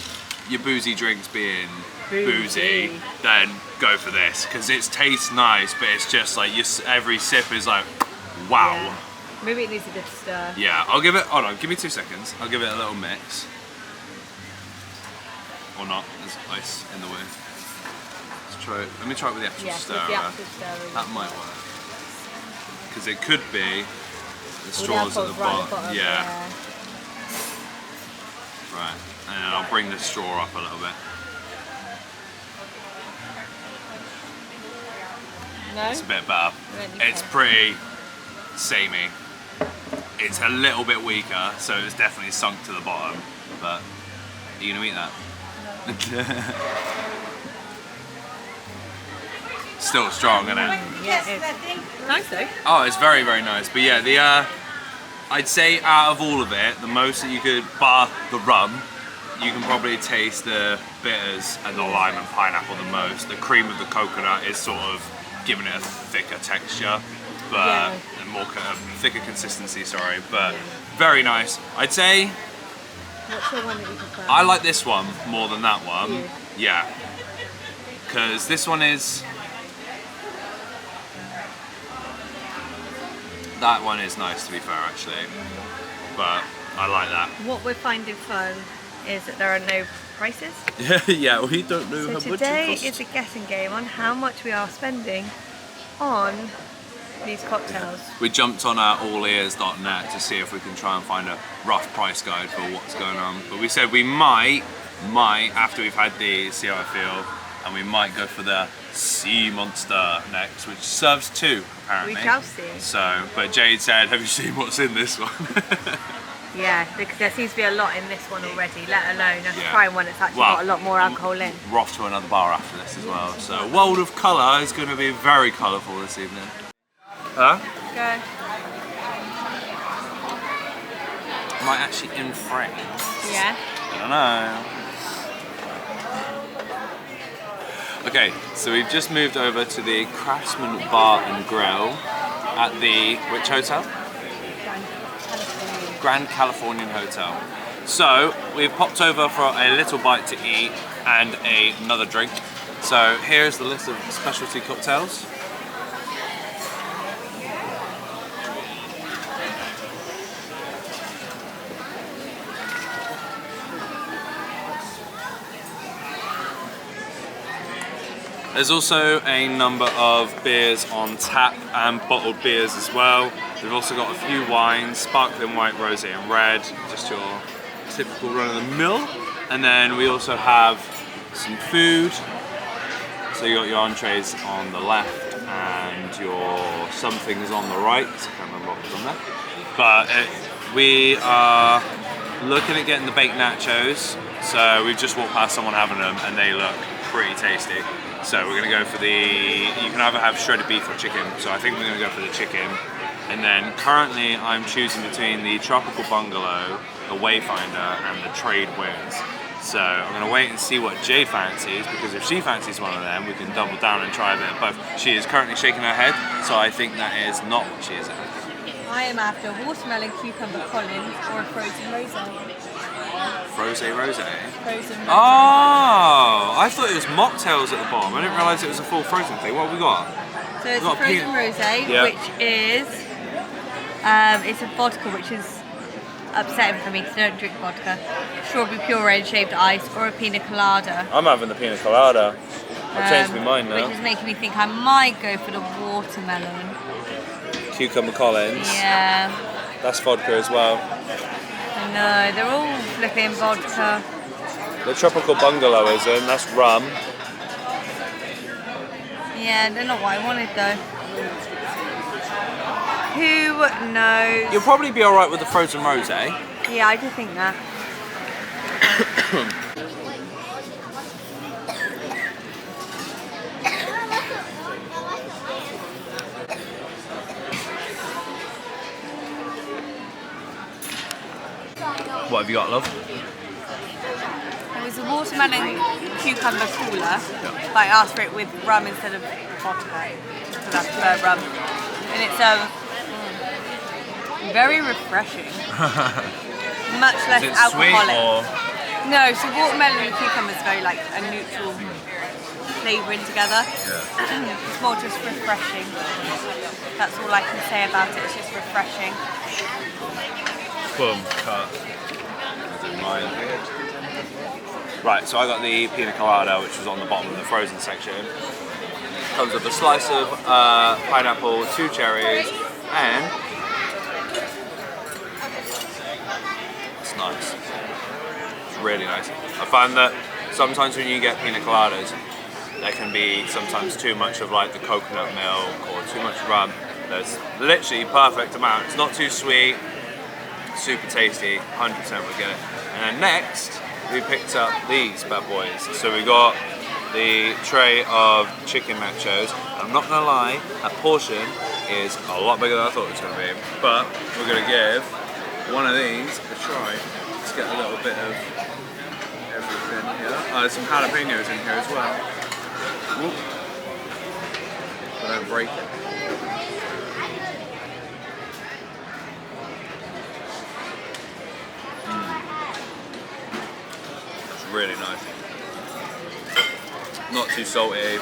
Speaker 1: your boozy drinks being boozy, then go for this because it tastes nice, but it's just like every sip is like, wow.
Speaker 2: Yeah. Maybe it needs a bit of stir.
Speaker 1: Yeah, I'll give it. Hold on, give me 2 seconds. I'll give it a little mix. Or not. There's ice in the way. Let's try it. Let me try it with the actual stirrer.
Speaker 2: The actual stirrer.
Speaker 1: That might work. Because it could be the straws at the bottom. Yeah. Right, and then I'll bring the straw up a little bit.
Speaker 2: No?
Speaker 1: It's a bit better. It's pretty samey. It's a little bit weaker, so it's definitely sunk to the bottom. But are you gonna eat that? Still strong, isn't it?
Speaker 2: Yeah, it's nice though.
Speaker 1: Oh, it's very, very nice. But yeah, the I'd say out of all of it, the most that you could, bar the rum, you can probably taste the bitters and the lime and pineapple the most. The cream of the coconut is sort of giving it a thicker texture, but a more thicker consistency. Sorry, but very nice. I'd say.
Speaker 2: What's the one that you prefer?
Speaker 1: I like this one more than that one. Yeah, because this one is. That one is nice, to be fair, actually, but I like that.
Speaker 2: What we're finding fun is that there are no prices.
Speaker 1: Yeah, we don't know how much it
Speaker 2: Today
Speaker 1: costs.
Speaker 2: is a guessing game on how much we are spending on these cocktails.
Speaker 1: We jumped on our allears.net to see if we can try and find a rough price guide for what's going on, but we said we might, after we've had these, see how I feel, and we might go for the Sea Monster next, which serves 2 apparently.
Speaker 2: We shall see.
Speaker 1: So, but Jade said, have you seen what's in this one?
Speaker 2: Yeah, because there seems to be a lot in this one already, let alone us trying one that's actually got a lot more alcohol in.
Speaker 1: We're off to another bar after this as well. So, World of Colour is going to be very colourful this evening. Huh?
Speaker 2: Go.
Speaker 1: Am I actually in frame?
Speaker 2: Yeah.
Speaker 1: I don't know. Okay, so we've just moved over to the Craftsman Bar and Grill at the, which hotel? Grand Californian Hotel. So we've popped over for a little bite to eat and another drink. So here's the list of specialty cocktails. There's also a number of beers on tap and bottled beers as well. We've also got a few wines, sparkling white, rosé and red, just your typical run-of-the-mill. And then we also have some food. So you got your entrees on the left and your somethings on the right. I can't remember what was on there. But we are looking at getting the baked nachos. So we've just walked past someone having them and they look pretty tasty. So we're gonna go for you can either have shredded beef or chicken. So I think we're gonna go for the chicken. And then currently I'm choosing between the Tropical Bungalow, the Wayfinder and the Trade Winds. So I'm gonna wait and see what Jay fancies, because if she fancies one of them, we can double down and try a bit of both. She is currently shaking her head, so I think that is not what she is after.
Speaker 2: I am after watermelon, cucumber, Collins, or a frozen rosé.
Speaker 1: Rosé?
Speaker 2: Frozen rosé.
Speaker 1: Oh, I thought it was mocktails at the bottom. I didn't realise it was a full frozen thing. What have we got?
Speaker 2: So it's a frozen rosé, which is, it's a vodka, which is upsetting for me because I don't drink vodka. Strawberry puree and shaved ice, or a pina colada.
Speaker 1: I'm having the pina colada. I've changed my mind now.
Speaker 2: Which is making me think I might go for the watermelon.
Speaker 1: Cucumber Collins.
Speaker 2: Yeah.
Speaker 1: That's vodka as well.
Speaker 2: I know, they're all flipping vodka.
Speaker 1: The Tropical Bungalow is in, that's rum.
Speaker 2: Yeah, they're not what I wanted though. Who knows?
Speaker 1: You'll probably be alright with the frozen rosé.
Speaker 2: Yeah, I do think that.
Speaker 1: What have you got, love?
Speaker 2: It was a watermelon cucumber cooler, but I asked for it with rum instead of vodka, because I prefer rum. And it's very refreshing. Much less
Speaker 1: Is it
Speaker 2: alcoholic.
Speaker 1: sweet or?
Speaker 2: No, so watermelon and cucumber is very like a neutral flavouring together. Yeah. It's more just refreshing. That's all I can say about it. It's just refreshing.
Speaker 1: Boom, cut. Right, so I got the pina colada, which was on the bottom of the frozen section. Comes with a slice of pineapple, 2 cherries, and it's nice. It's really nice. I find that sometimes when you get pina coladas, there can be sometimes too much of like the coconut milk or too much rum. There's literally perfect amount. It's not too sweet, super tasty, 100% would get it. And then next, we picked up these bad boys. So we got the tray of chicken nachos. I'm not gonna lie, that portion is a lot bigger than I thought it was gonna be. But we're gonna give one of these a try. Let's get a little bit of everything here. There's some jalapenos in here as well. Whoop. But don't break it. Really nice. Not too salty,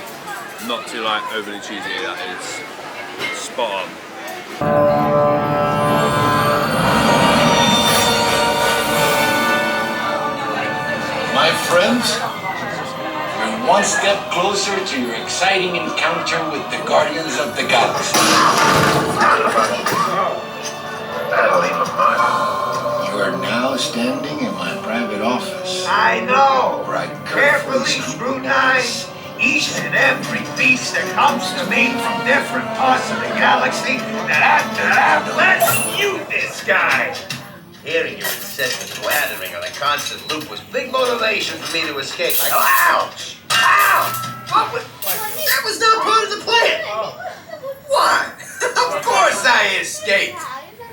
Speaker 1: not too like overly cheesy. That is spot on.
Speaker 11: My friends, you're one step closer to your exciting encounter with the Guardians of the Galaxy. You are now standing in my private office.
Speaker 12: I know.
Speaker 11: Where I
Speaker 12: carefully scrutinize each and every piece that comes to me from different parts of the galaxy that let's you this guy. Hearing your incessant blathering on a constant loop was big motivation for me to escape. Ouch! Ow! That was not part of the plan. What? Of course I escaped.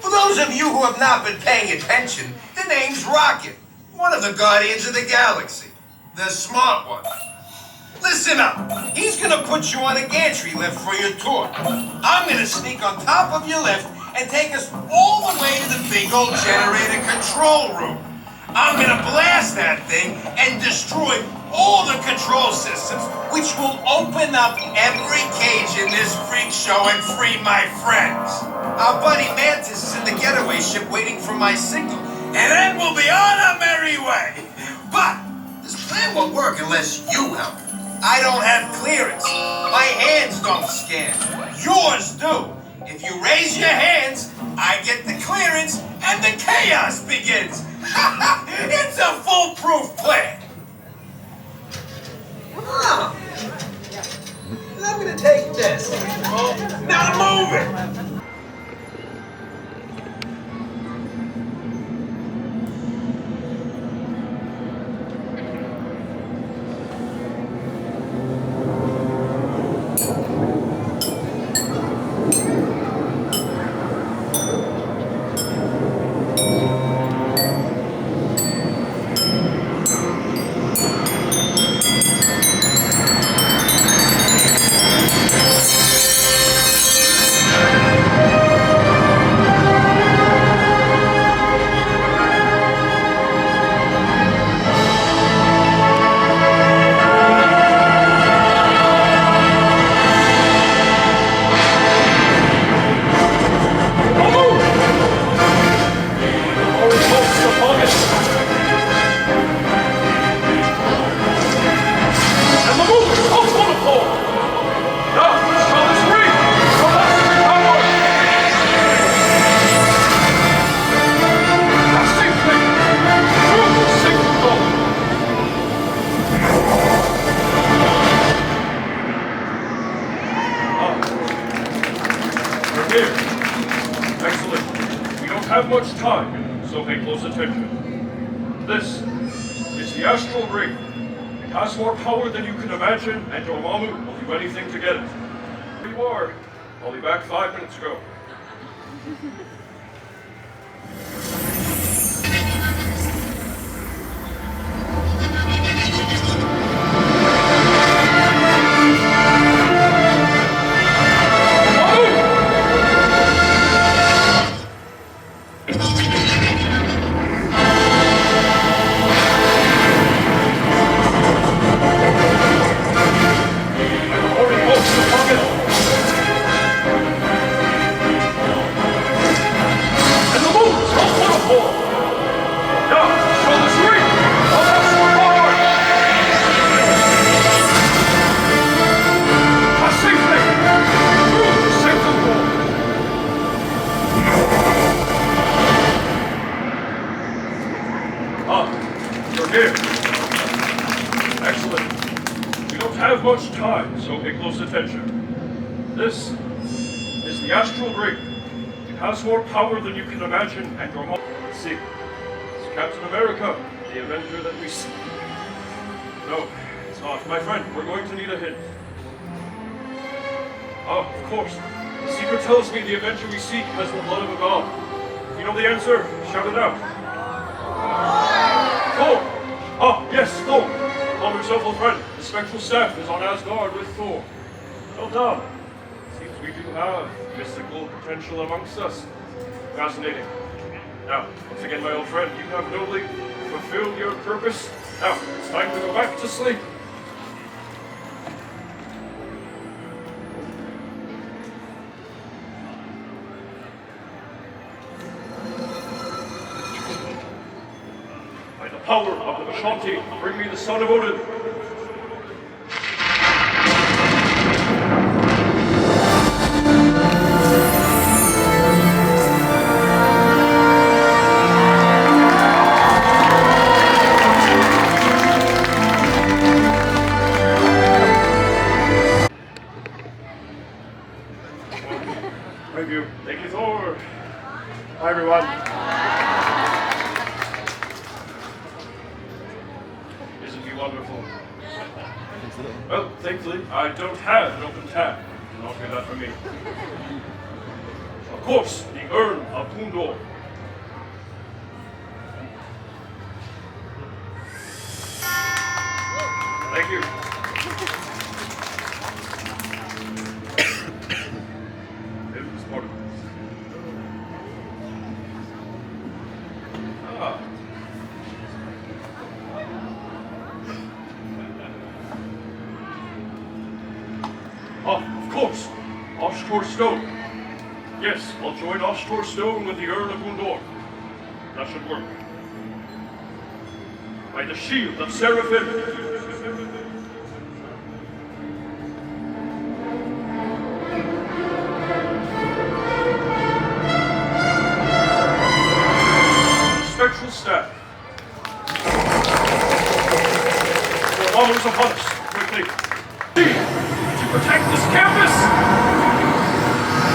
Speaker 12: For those of you who have not been paying attention, the name's Rocket, one of the Guardians of the Galaxy. The smart one. Listen up. He's gonna put you on a gantry lift for your tour. I'm gonna sneak on top of your lift and take us all the way to the big old generator control room. I'm gonna blast that thing and destroy all the control systems, which will open up every cage in this freak show and free my friends. Our buddy Mantis is in the getaway ship waiting for my signal, and then we'll be on our merry way. But this plan won't work unless you help. I don't have clearance. My hands don't scan. Yours do. If you raise your hands, I get the clearance and the chaos begins. It's a foolproof plan. Oh. I'm gonna take this. Now move it.
Speaker 13: Much time, so pay close attention. This is the astral ring. It has more power than you can imagine, and your Mamu will do anything to get it. Here you are. I'll be back 5 minutes ago. Much time, so pay close attention. This is the astral ring. It has more power than you can imagine, and your mom. Let's see. It's Captain America, the Avenger that we see. No, it's not. My friend, we're going to need a hint. Oh, of course. The secret tells me the Avenger we seek has the blood of a god. If you know the answer, shout it out. Thor! Ah, yes, Thor! Call yourself, old friend. The spectral staff is on Asgard with Thor. Well done. Seems we do have mystical potential amongst us. Fascinating. Now, once again, my old friend, you have nobly fulfilled your purpose. Now, it's time to go back to sleep. By the power of the Vishanti, bring me the son of Odin. Thank you. Thank you, Thor. Hi, everyone. Isn't he wonderful? Well, thankfully, I don't have an open tab. Do not hear that from me. Of course, the Urn of Pundor. Thank you. Of course, Oshtor Stone. Yes, I'll join Oshtor Stone with the Urn of Undor. That should work. By the shield of Seraphim. spectral staff. The bombers upon us, quickly. To protect this campus!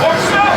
Speaker 13: Watch out!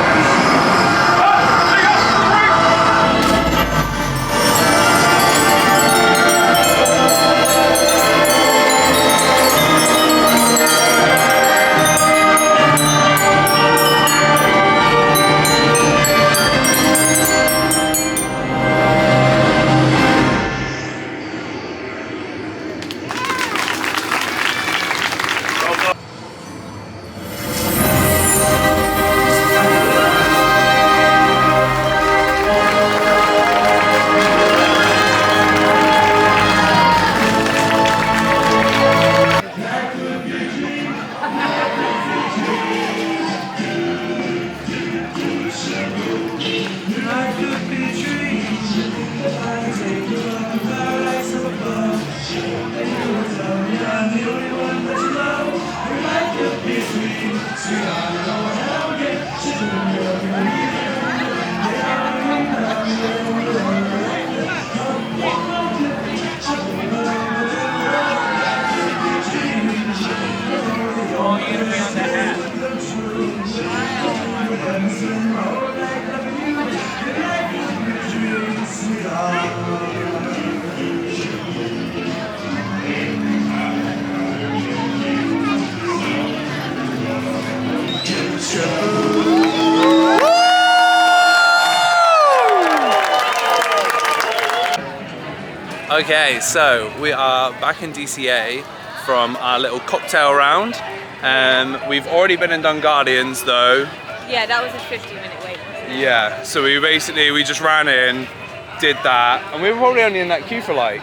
Speaker 1: Okay, so we are back in DCA from our little cocktail round. We've already been and done Guardians though.
Speaker 2: Yeah, that was a 50-minute wait.
Speaker 1: Yeah, so we just ran in, did that, and we were probably only in that queue for like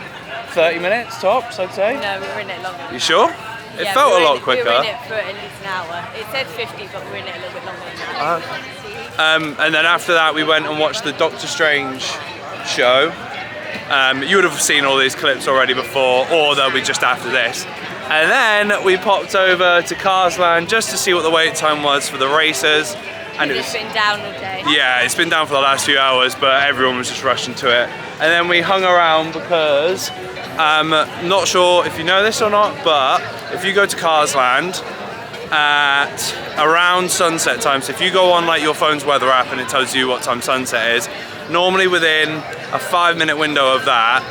Speaker 1: 30 minutes tops, I'd say.
Speaker 2: No, we were in it longer.
Speaker 1: You sure? It felt a lot quicker.
Speaker 2: We were in it for at least an hour. It said 50, but we were in it a little bit longer than that.
Speaker 1: And then after that, we went and watched the Doctor Strange show. You would have seen all these clips already before, or they'll be just after this. And then we popped over to Cars Land just to see what the wait time was for the races. And
Speaker 2: it's been down all day.
Speaker 1: Yeah, it's been down for the last few hours, but everyone was just rushing to it. And then we hung around because, not sure if you know this or not, but if you go to Cars Land at around sunset time, so if you go on like your phone's weather app and it tells you what time sunset is, normally within a 5-minute window of that,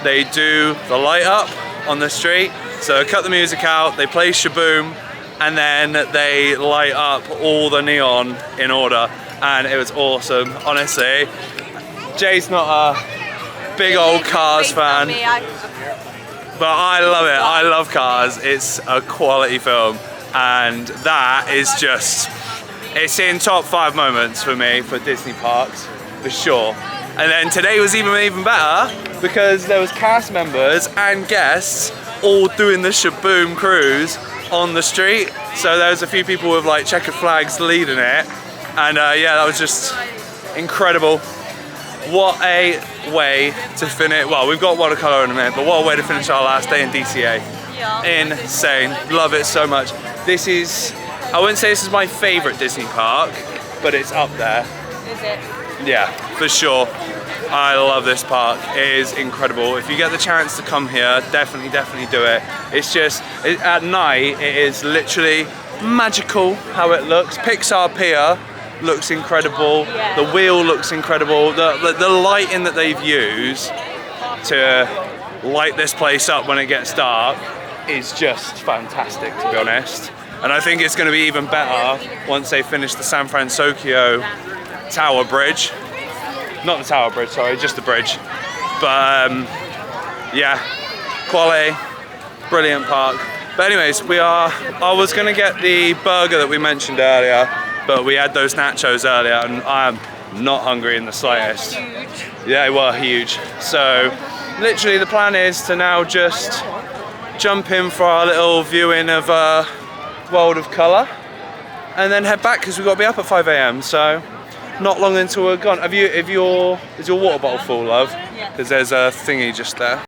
Speaker 1: they do the light up on the street. So cut the music out, they play Shaboom, and then they light up all the neon in order, and it was awesome, honestly. Jay's not a big old Cars fan, but I love it. I love Cars. It's a quality film, and that is just, it's in top 5 moments for me for Disney parks, for sure. And then today was even better because there was cast members and guests all doing the Shaboom cruise on the street. So there was a few people with like checkered flags leading it, and yeah, that was just incredible. What a way to finish. Well, we've got watercolor in a minute, but what a way to finish our last day in DCA. Insane. Love it so much. This is, I wouldn't say this is my favorite Disney park, but it's up there.
Speaker 2: Is it?
Speaker 1: Yeah, for sure. I love this park. It is incredible. If you get the chance to come here, definitely do it. It's just, at night, it is literally magical how it looks. Pixar Pier looks incredible.
Speaker 2: Yeah.
Speaker 1: The wheel looks incredible. The lighting that they've used to light this place up when it gets dark is just fantastic, to be honest. And I think it's going to be even better once they finish the San Francisco Tower Bridge. Not the Tower Bridge, sorry, just the bridge. But yeah, quality, brilliant park. But anyways, I was gonna get the burger that we mentioned earlier, but we had those nachos earlier and I am not hungry in the slightest.
Speaker 2: Huge.
Speaker 1: Yeah, they were huge. So literally the plan is to now just jump in for our little viewing of World of Colour and then head back because we've got to be up at 5 AM. So not long until we're gone. Is your water bottle full, love?
Speaker 2: Yeah.
Speaker 1: Because there's a thingy just there.